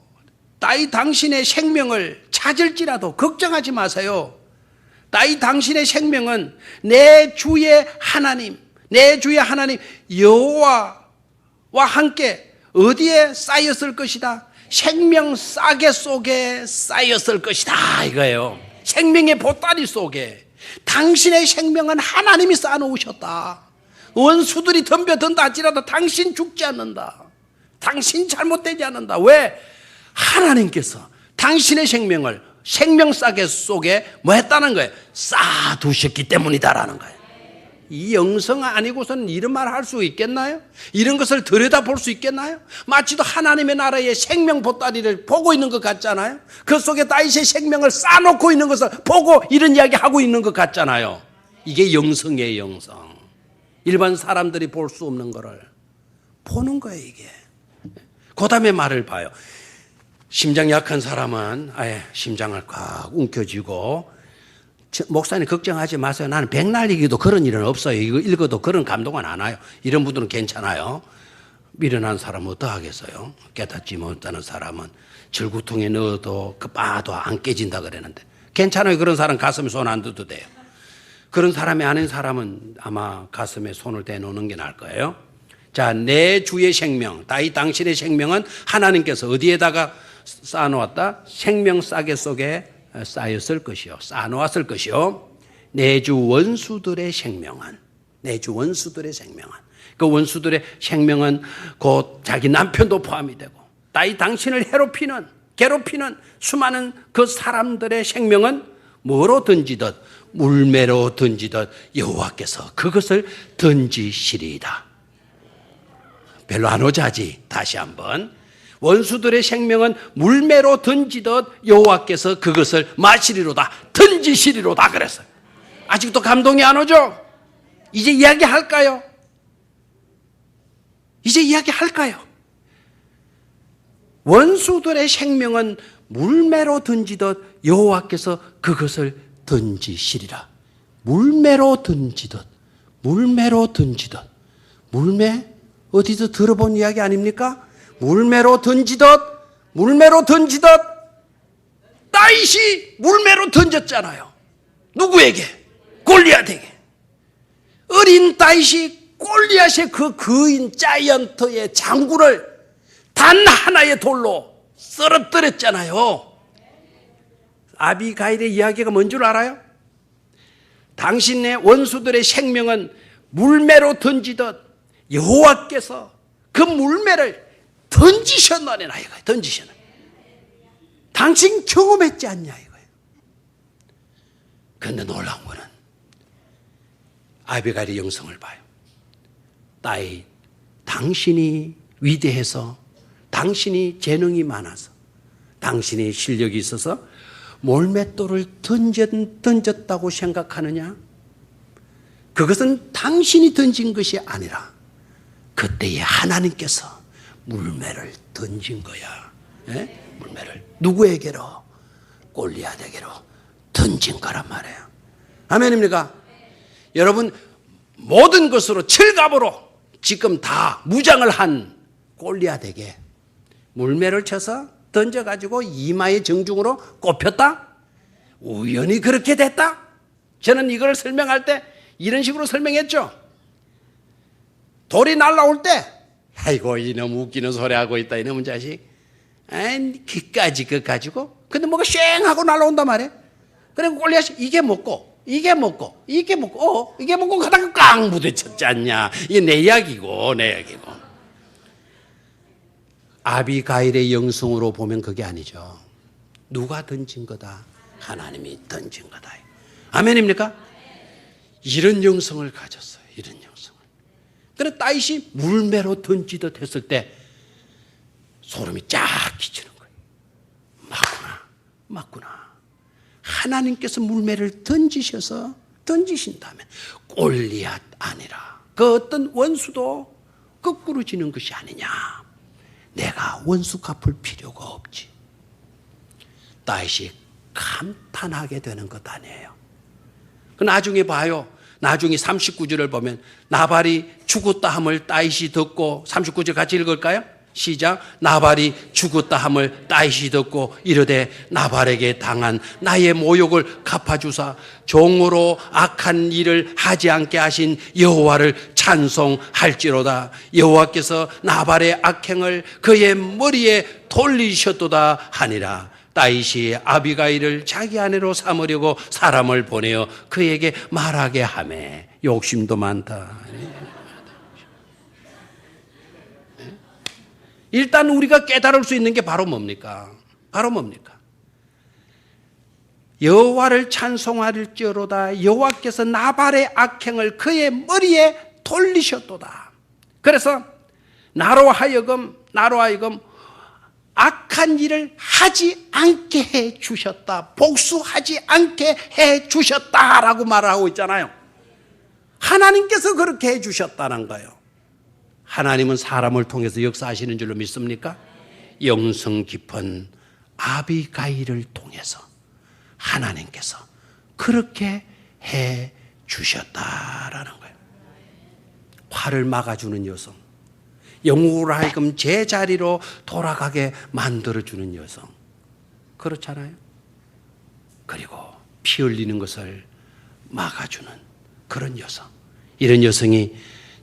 다윗 당신의 생명을 찾을지라도 걱정하지 마세요. 다윗 당신의 생명은 내 주의 하나님 여호와와 함께 어디에 쌓였을 것이다? 생명 싸개 속에 쌓였을 것이다 이거예요. 생명의 보따리 속에. 당신의 생명은 하나님이 쌓아놓으셨다. 원수들이 덤벼든다 할지라도 당신 죽지 않는다. 당신 잘못되지 않는다. 왜? 하나님께서 당신의 생명을 생명 싸개 속에 뭐 했다는 거예요? 쌓아두셨기 때문이다라는 거예요. 이 영성 아니고서는 이런 말 할 수 있겠나요? 이런 것을 들여다볼 수 있겠나요? 마치도 하나님의 나라의 생명 보따리를 보고 있는 것 같잖아요. 그 속에 다윗의 생명을 쌓아놓고 있는 것을 보고 이런 이야기 하고 있는 것 같잖아요. 이게 영성이에요. 영성. 일반 사람들이 볼 수 없는 거를 보는 거예요. 이게. 그 다음에 말을 봐요. 심장 약한 사람은 아예 심장을 꽉 움켜쥐고, 목사님 걱정하지 마세요. 나는 백날리기도 그런 일은 없어요. 이거 읽어도 그런 감동은 안 와요. 이런 분들은 괜찮아요. 미련한 사람은 어떡하겠어요? 깨닫지 못하는 사람은 절구통에 넣어도 그 빠도 안 깨진다 그러는데 괜찮아요. 그런 사람 가슴에 손 안 둬도 돼요. 그런 사람이 아닌 사람은 아마 가슴에 손을 대놓는 게 나을 거예요. 자, 내 주의 생명, 다윗 당신의 생명은 하나님께서 어디에다가 쌓아놓았다? 생명 싸개 속에 쌓였을 것이요. 쌓아놓았을 것이요. 내 주 원수들의 생명은, 내 주 원수들의 생명은, 그 원수들의 생명은 곧 자기 남편도 포함이 되고, 다윗 당신을 괴롭히는 수많은 그 사람들의 생명은 뭐로 던지듯, 물매로 던지듯 여호와께서 그것을 던지시리이다. 별로 안 오자지. 다시 한번. 원수들의 생명은 물매로 던지듯 여호와께서 그것을 마시리로다, 던지시리로다 그랬어요. 아직도 감동이 안 오죠? 이제 이야기할까요? 이제 이야기할까요? 원수들의 생명은 물매로 던지듯 여호와께서 그것을 던지시리라. 물매로 던지듯, 물매로 던지듯. 물매? 어디서 들어본 이야기 아닙니까? 물매로 던지듯 다윗이 물매로 던졌잖아요. 누구에게? 골리앗에게. 어린 다윗이 골리앗의 그 거인 자이언트의 장구를 단 하나의 돌로 쓰러뜨렸잖아요. 아비가일의 이야기가 뭔 줄 알아요? 당신의 원수들의 생명은 물매로 던지듯 여호와께서 그 물매를 던지셨나니라 이거예요. 던지셨나. 당신 경험했지 않냐 이거예요. 그런데 놀라운 거는 아비가일의 영성을 봐요. 다윗, 당신이 위대해서, 당신이 재능이 많아서, 당신이 실력이 있어서 몰맷돌을 던졌다고 생각하느냐? 그것은 당신이 던진 것이 아니라 그때에 하나님께서 물매를 던진 거야. 예? 물매를 누구에게로? 골리앗에게로 던진 거란 말이에요. 아멘입니까? 여러분, 모든 것으로 철갑으로 지금 다 무장을 한 골리앗에게 물매를 쳐서 던져가지고 이마의 정중으로 꼽혔다? 우연히 그렇게 됐다? 저는 이걸 설명할 때 이런 식으로 설명했죠. 돌이 날라올 때, 아이고 이놈 웃기는 소리 하고 있다 이놈의 자식. 아이 그까지 그거 가지고. 근데 뭐가 쉥 하고 날라온단 말이에요. 그리고 골리앗이 이게 먹고 가다가 깡 부딪혔지 않냐. 이게 내 이야기고. 아비가일의 영성으로 보면 그게 아니죠. 누가 던진 거다? 하나님이 던진 거다. 아멘입니까? 이런 영성을 가졌어요. 이런 영성을. 그런데 다윗이 물매로 던지듯 했을 때 소름이 쫙 끼치는 거예요. 맞구나. 하나님께서 물매를 던지신다면 골리앗 아니라 그 어떤 원수도 거꾸로 지는 것이 아니냐. 내가 원수 갚을 필요가 없지. 다윗이 감탄하게 되는 것 아니에요. 그 나중에 봐요. 나중에 39절을 보면 나발이 죽었다 함을 다윗이 듣고, 39절 같이 읽을까요? 시작. 나발이 죽었다 함을 다윗이 듣고 이르되 나발에게 당한 나의 모욕을 갚아주사 종으로 악한 일을 하지 않게 하신 여호와를 찬송할지로다. 여호와께서 나발의 악행을 그의 머리에 돌리셨도다 하니라. 다윗이 아비가일을 자기 아내로 삼으려고 사람을 보내어 그에게 말하게 하매. 욕심도 많다. 일단 우리가 깨달을 수 있는 게 바로 뭡니까? 여호와를 찬송할지어로다. 여호와께서 나발의 악행을 그의 머리에 돌리셨도다. 그래서 나로 하여금 악한 일을 하지 않게 해 주셨다. 복수하지 않게 해 주셨다라고 말하고 있잖아요. 하나님께서 그렇게 해 주셨다는 거예요. 하나님은 사람을 통해서 역사하시는 줄로 믿습니까? 영성 깊은 아비가일을 통해서 하나님께서 그렇게 해 주셨다라는 거예요. 화를 막아주는 여성, 영웅으로 하여금 제자리로 돌아가게 만들어주는 여성, 그렇잖아요. 그리고 피 흘리는 것을 막아주는 그런 여성, 이런 여성이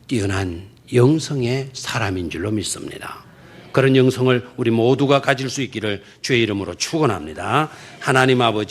뛰어난 영성의 사람인 줄로 믿습니다. 그런 영성을 우리 모두가 가질 수 있기를 주의 이름으로 축원합니다. 하나님 아버지,